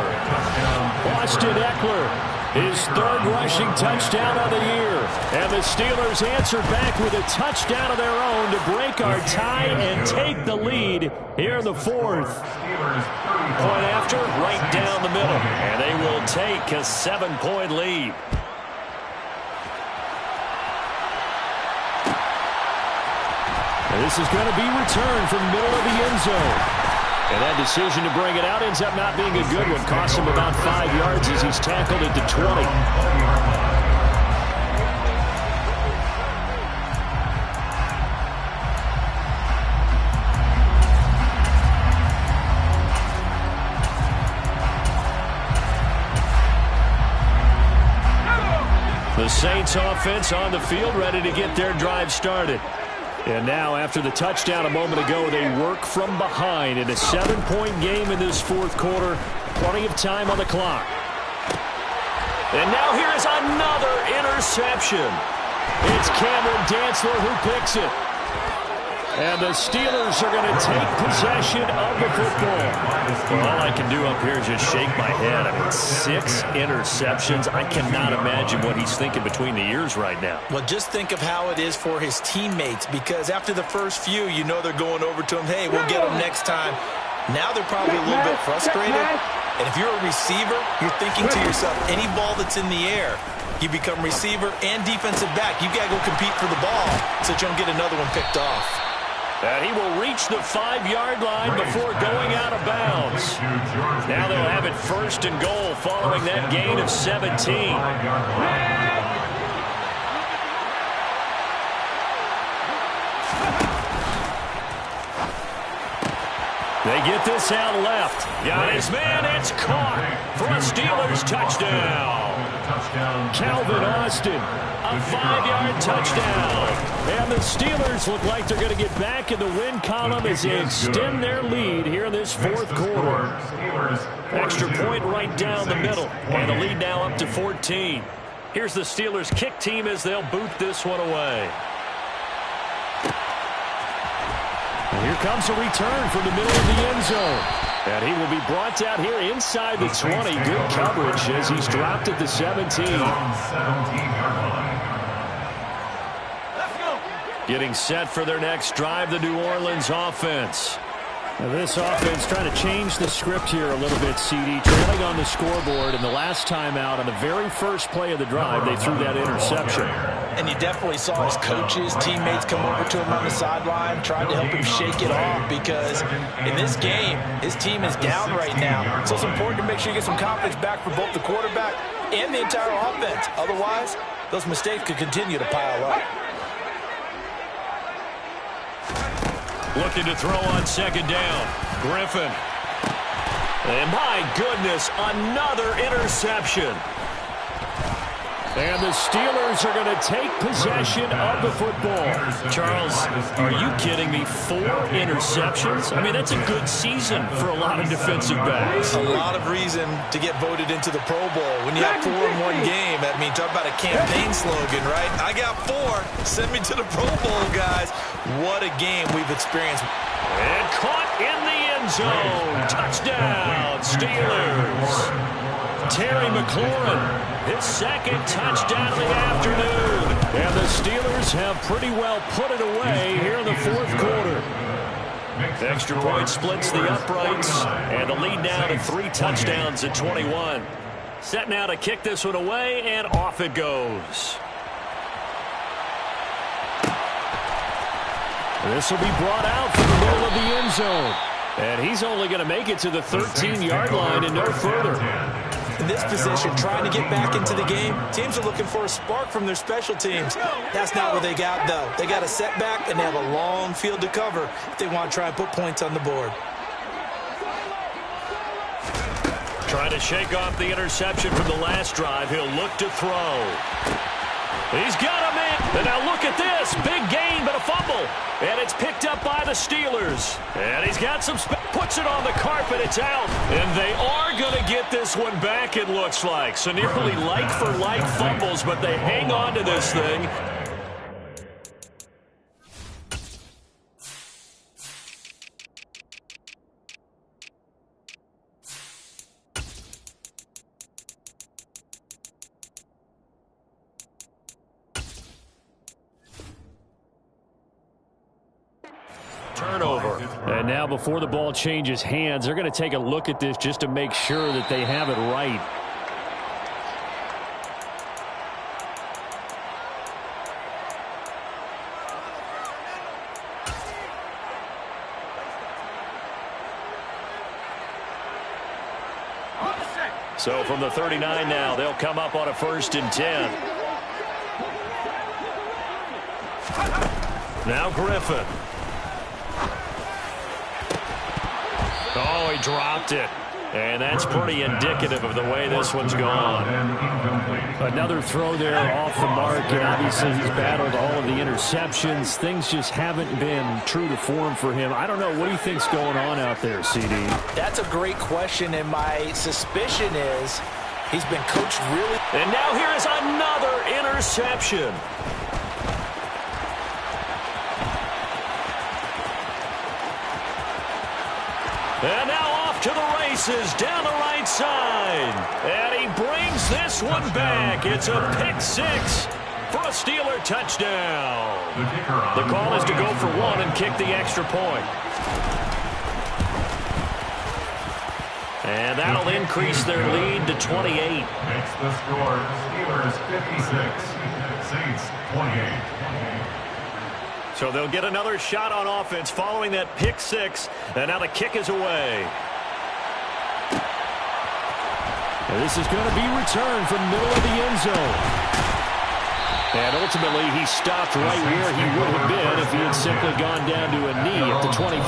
Austin Eckler, his third rushing touchdown of the year. And the Steelers answer back with a touchdown of their own to break our tie and take the lead here in the fourth. Point after, right down the middle. And they will take a 7-point lead. And this is going to be returned from the middle of the end zone. And that decision to bring it out ends up not being a good one. Costs him about 5 yards as he's tackled at the 20. The Saints offense on the field, ready to get their drive started. And now, after the touchdown a moment ago, they work from behind in a 7-point game in this fourth quarter. Plenty of time on the clock. And now here is another interception. It's Cameron Dantzler who picks it. And the Steelers are going to take possession of the football. Well, all I can do up here is just shake my head. I mean, 6 interceptions. I cannot imagine what he's thinking between the ears right now. Well, just think of how it is for his teammates, because after the first few, you know they're going over to him, hey, we'll get him next time. Now they're probably a little bit frustrated. And if you're a receiver, you're thinking to yourself, any ball that's in the air, you become receiver and defensive back. You got to go compete for the ball so that you don't get another one picked off. And he will reach the 5-yard line before going out of bounds. Now they'll have it first and goal following that gain of 17. They get this out left. Got his man. It's caught for a Steelers touchdown. Calvin Austin, a 5-yard touchdown. And the Steelers look like they're going to get back in the win column as they extend their lead here in this fourth quarter. Extra point right down the middle. And the lead now up to 14. Here's the Steelers kick team as they'll boot this one away. And here comes a return from the middle of the end zone. And he will be brought down here inside the 20. Good coverage as he's dropped at the 17. Getting set for their next drive, the New Orleans offense. Now this offense trying to change the script here a little bit, CD. Trailing on the scoreboard, and the last time out on the very first play of the drive, they threw that interception. And you definitely saw his coaches, teammates come over to him on the sideline, tried to help him shake it off, because in this game, his team is down right now. So it's important to make sure you get some confidence back for both the quarterback and the entire offense. Otherwise, those mistakes could continue to pile up. Looking to throw on second down. Griffin. And my goodness, another interception. And the Steelers are going to take possession of the football. Charles, are you kidding me? 4 interceptions? I mean, that's a good season for a lot of defensive backs. A lot of reason to get voted into the Pro Bowl. When you have 4 in one game, I mean, talk about a campaign slogan, right? I got 4. Send me to the Pro Bowl, guys. What a game we've experienced. And caught in the end zone. Touchdown, Steelers. Terry McLaurin, his second touchdown of the afternoon. And the Steelers have pretty well put it away here in the fourth quarter. Extra point splits the uprights, and the lead now to 3 touchdowns at 21. Set now to kick this one away, and off it goes. This will be brought out from the middle of the end zone. And he's only going to make it to the 13-yard line and no further. In this position, trying to get back into the game, teams are looking for a spark from their special teams. That's not what they got, though. They got a setback, and they have a long field to cover if they want to try and put points on the board. Trying to shake off the interception from the last drive. He'll look to throw. He's got him in. And now look at this. Big gain, but a fumble. And it's picked up by the Steelers. And he's got some puts it on the carpet. It's out. And they are going to get this one back, it looks like. So nearly like-for-like fumbles, but they hang on to this thing. Turnover. And now before the ball changes hands, they're going to take a look at this just to make sure that they have it right. So from the 39 now, they'll come up on a 1st and 10. Now Griffin. Oh, he dropped it. And that's pretty indicative of the way this one's gone. Another throw there off the mark, and obviously he's battled all of the interceptions. Things just haven't been true to form for him. I don't know. What do you think's going on out there, CD? That's a great question, and my suspicion is he's been coached really. And now here is another interception. And now off to the races down the right side. And he brings this one back. It's a pick 6 for a Steeler touchdown. The call is to go for one and kick the extra point. And that'll increase their lead to 28. Makes the score Steelers 56, Saints 28. So they'll get another shot on offense following that pick 6. And now the kick is away. And this is going to be returned from the middle of the end zone. And ultimately, he stopped right where he would have been if he had simply gone down to a knee at the 25.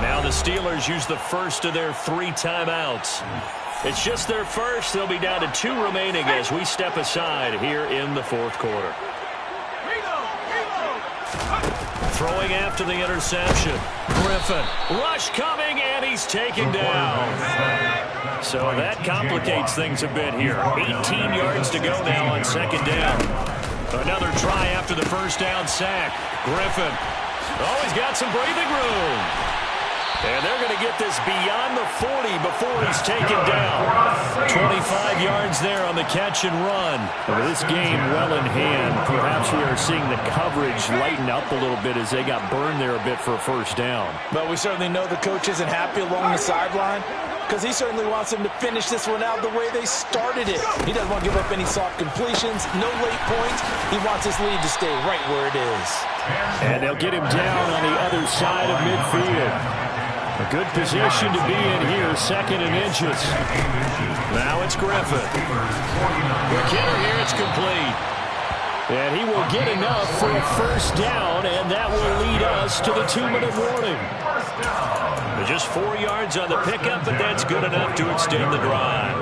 Now the Steelers use the first of their 3 timeouts. It's just their first. They'll be down to 2 remaining as we step aside here in the 4th quarter. Throwing after the interception. Griffin. Rush coming, and he's taken down. So that complicates things a bit here. 18 yards to go now on 2nd down. Another try after the 1st down sack. Griffin. Oh, he's got some breathing room. And they're going to get this beyond the 40 before he's taken down. 25 yards there on the catch and run. With this game well in hand, perhaps we are seeing the coverage lighten up a little bit as they got burned there a bit for a 1st down. But we certainly know the coach isn't happy along the sideline because he certainly wants them to finish this one out the way they started it. He doesn't want to give up any soft completions, no late points. He wants his lead to stay right where it is. And they'll get him down on the other side of midfield. A good position to be in here, 2nd and inches. Now it's Griffin. McKinnon here, it's complete. And he will get enough for a 1st down, and that will lead us to the 2-minute warning. Just 4 yards on the pickup, but that's good enough to extend the drive.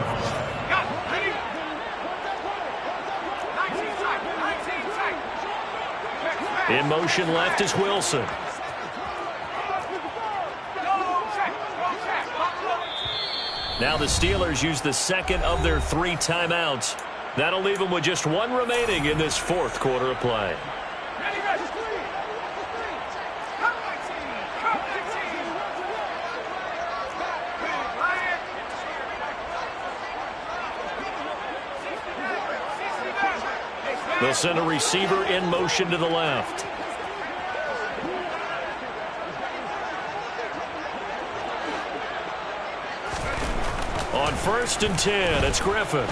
In motion left is Wilson. Now the Steelers use the 2nd of their 3 timeouts. That'll leave them with just 1 remaining in this 4th quarter of play. They'll send a receiver in motion to the left. On 1st and 10, it's Griffin.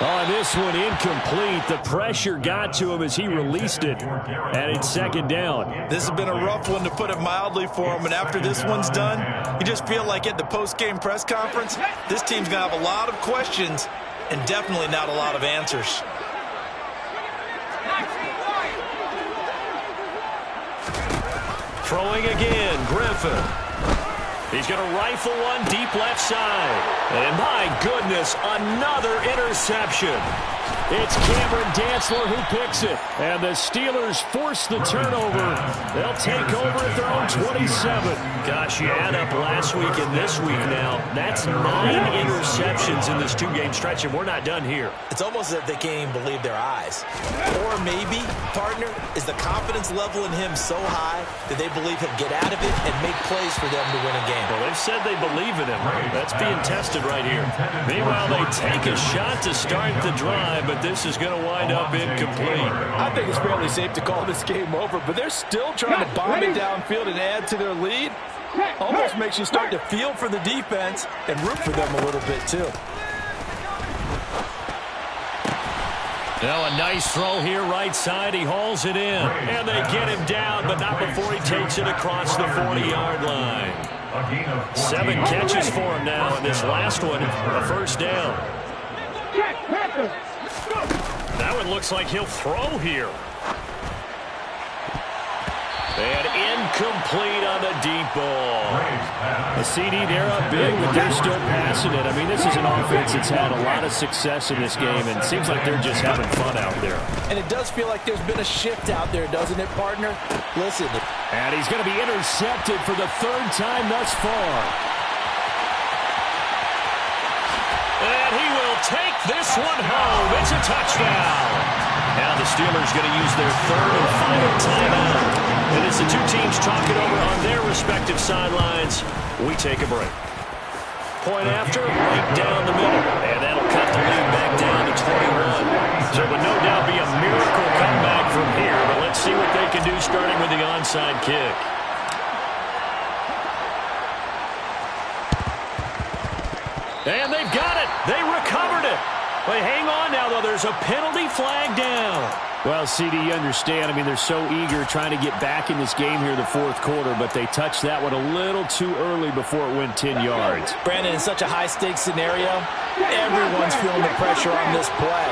On this one, incomplete. The pressure got to him as he released it, and it's second down. This has been a rough one, to put it mildly, for him, and after this one's done, you just feel like at the post-game press conference, this team's going to have a lot of questions and definitely not a lot of answers. Throwing again, Griffin. He's going to rifle one deep left side. And my goodness, another interception. It's Cameron Dantzler who picks it. And the Steelers force the turnover. They'll take over at their own 27. Gosh, you add up last week and this week now. That's 9 interceptions in this 2-game stretch, and we're not done here. It's almost as if they can't even believe their eyes. Or maybe, partner, is the confidence level in him so high that they believe he'll get out of it and make plays for them to win a game. Well, they've said they believe in him. That's being tested right here. Meanwhile, they take a shot to start the drive, but this is going to wind up incomplete. I think it's fairly safe to call this game over, but they're still trying to bomb it downfield and add to their lead. Almost makes you start to feel for the defense and root for them a little bit, too. Now a nice throw here right side. He hauls it in. And they get him down, but not before he takes it across the 40-yard line. 7 catches for him now, and this last one, a first down. That one looks like he'll throw here. And incomplete on the deep ball. The CD, they're up big, but they're still passing it. I mean, this is an offense that's had a lot of success in this game, and it seems like they're just having fun out there. And it does feel like there's been a shift out there, doesn't it, partner? Listen. And he's going to be intercepted for the 3rd time thus far. And he will take this one home. It's a touchdown. Now the Steelers going to use their 3rd and final timeout. And as the 2 teams talk it over on their respective sidelines, we take a break. Point after, right down the middle. And that'll cut the lead back down to 21. So it would no doubt be a miracle comeback from here. But let's see what they can do starting with the onside kick. And they've got it. They recovered it. But hang on now, though. There's a penalty flag down. Well, CD, you understand. I mean, they're so eager trying to get back in this game here in the 4th quarter, but they touched that one a little too early before it went 10 yards. Brandon, in such a high-stakes scenario, everyone's feeling the pressure on this play.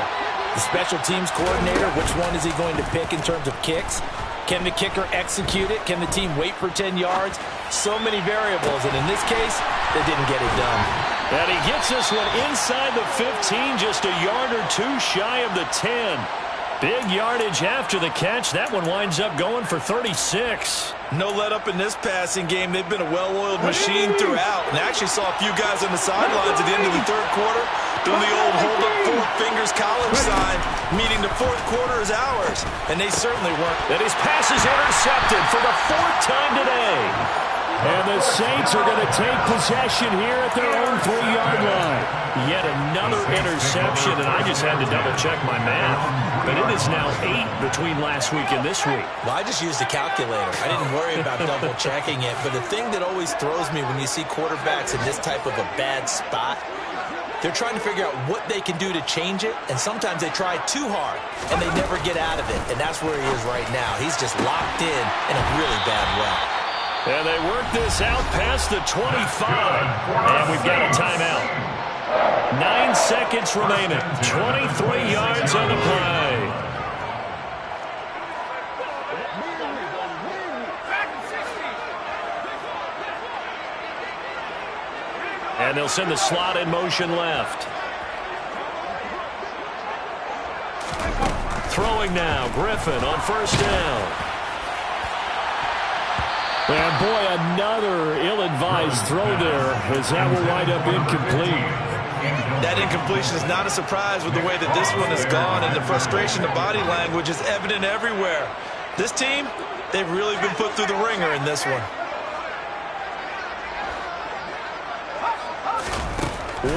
The special teams coordinator, which one is he going to pick in terms of kicks? Can the kicker execute it? Can the team wait for 10 yards? So many variables, and in this case, they didn't get it done. And he gets this one inside the 15, just a yard or 2 shy of the 10. Big yardage after the catch. That one winds up going for 36. No let up in this passing game. They've been a well-oiled machine throughout. And I actually saw a few guys on the sidelines at the end of the 3rd quarter doing the old hold up 4 fingers college sign, meaning the 4th quarter is ours. And they certainly weren't. And his pass is intercepted for the 4th time today. And the Saints are going to take possession here at their own 3-yard line. Yet another interception, and I just had to double-check my math. But it is now 8 between last week and this week. Well, I just used a calculator. I didn't worry about double-checking it. But the thing that always throws me when you see quarterbacks in this type of a bad spot, they're trying to figure out what they can do to change it, and sometimes they try too hard, and they never get out of it. And that's where he is right now. He's just locked in a really bad way. And they work this out past the 25. And we've got a timeout. 9 seconds remaining. 23 yards on the play. And they'll send the slot in motion left. Throwing now. Griffin on first down. And boy, another ill-advised throw there, as that will wind up incomplete. That incompletion is not a surprise with the way that this one has gone, and the frustration, the body language is evident everywhere. This team, they've really been put through the ringer in this one.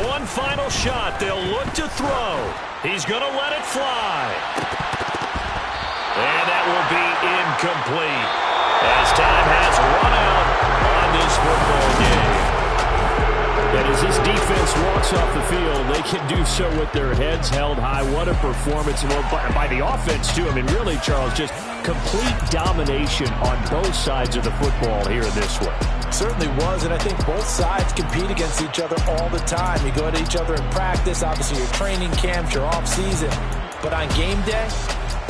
One final shot. They'll look to throw. He's going to let it fly. And that will be incomplete. As time has run out on this football game. And And as this defense walks off the field, they can do so with their heads held high. What a performance. Well, by the offense, too. I mean, really, Charles, just complete domination on both sides of the football here in this one. Certainly was, and I think both sides compete against each other all the time. You go at each other in practice, obviously your training camps, your off-season. But on game day,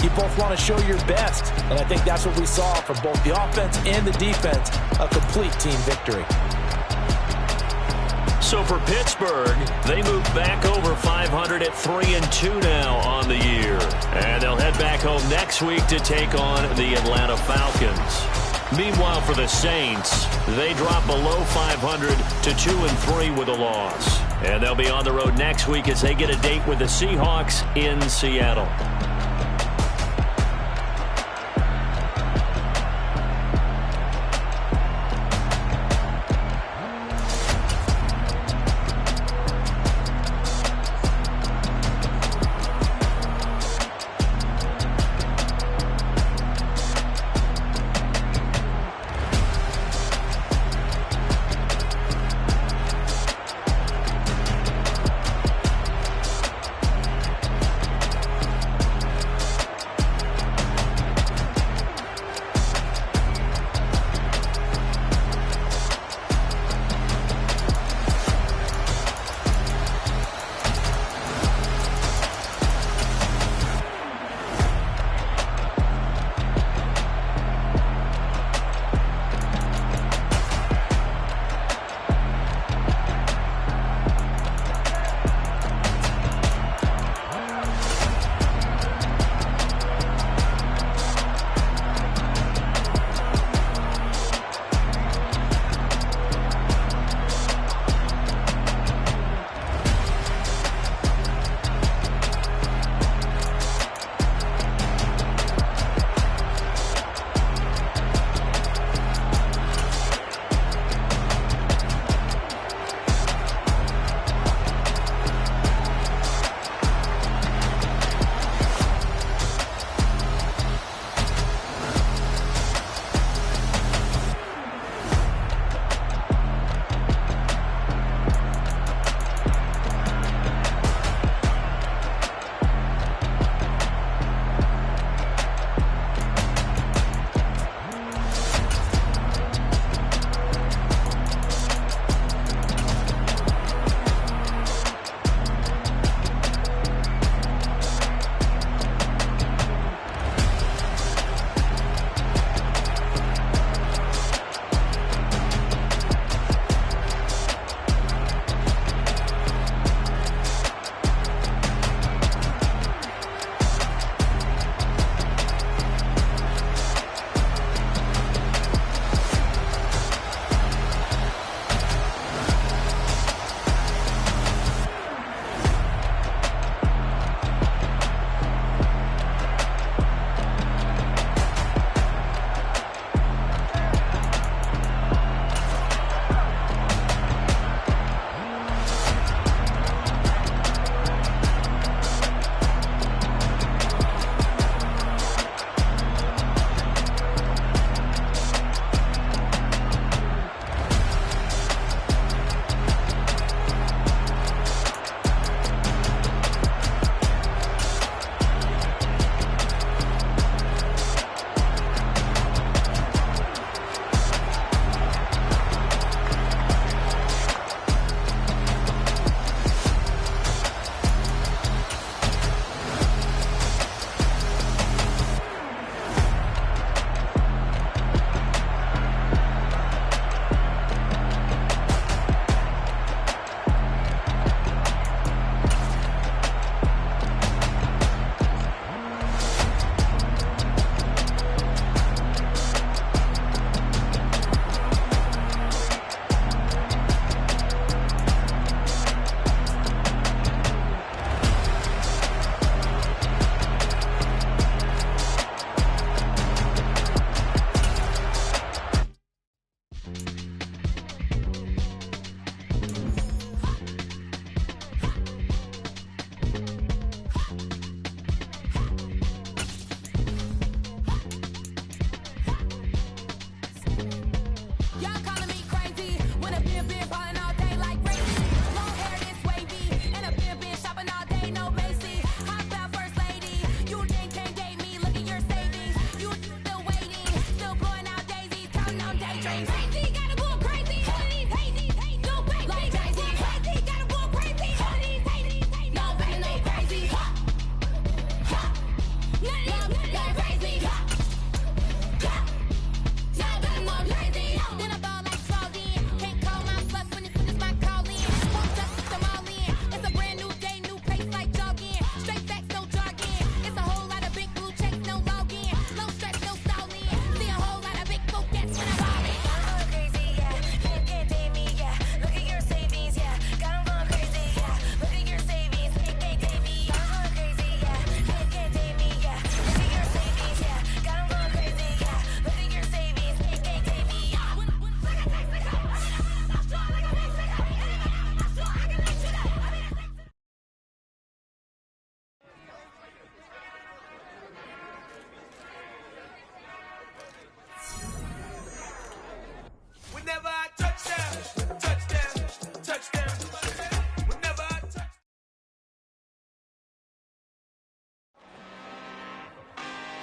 you both want to show your best. And I think that's what we saw from both the offense and the defense, a complete team victory. So for Pittsburgh, they move back over 500 at 3-2 now on the year. And they'll head back home next week to take on the Atlanta Falcons. Meanwhile, for the Saints, they drop below 500 to 2-3 with a loss. And they'll be on the road next week as they get a date with the Seahawks in Seattle.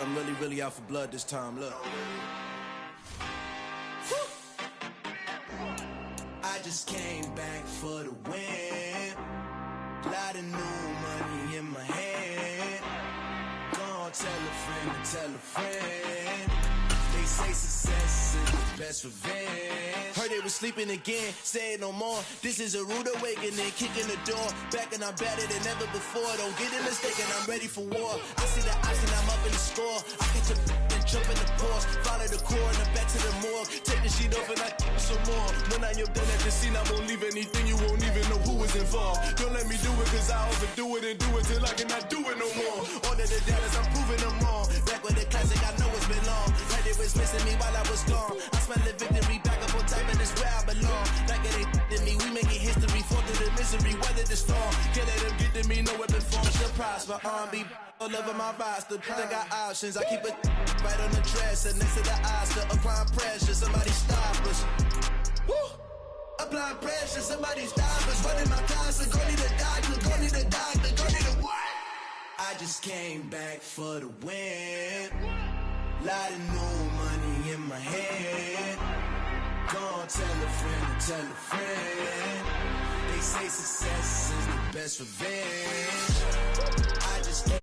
I'm really out for blood this time, look. I just came back for the win. Lot of new money in my hand. Gonna tell a friend. They say success is the best revenge. Heard they was sleeping again, say it no more. This is a rude awakening, kicking the door. Back and I'm better than ever before. Don't get it mistaken, I'm ready for war. I see the option, I'm up in the score. I catch a and jump in the course. Follow the core and I'm back to the morgue. Take the sheet off and I some more. When I am done at the scene, I won't leave anything. You won't even know who was involved. Don't let me do it, cause I overdo it and do it till I cannot do it no more. Order the Dallas, I'm proving them wrong. Back with the classic, I know it's been long. Heard it was missing me while I was gone. I smell the victory, back up on time, and it's where I belong. Like it ain't to me, we making history. Fall through the misery, weather the storm. Can't let them get to me, no weapon form. Still prosper, R&B all over my roster. I got options, I keep it right on the dresser. Next to the Oscar, applying pressure, somebody stop us. Woo! Applying pressure, somebody stop us. Running my closet, go need a doctor, go need a doctor, go need a what? I just came back for the win. Lot of new money in my hand. Gonna tell a friend. They say success is the best revenge. I just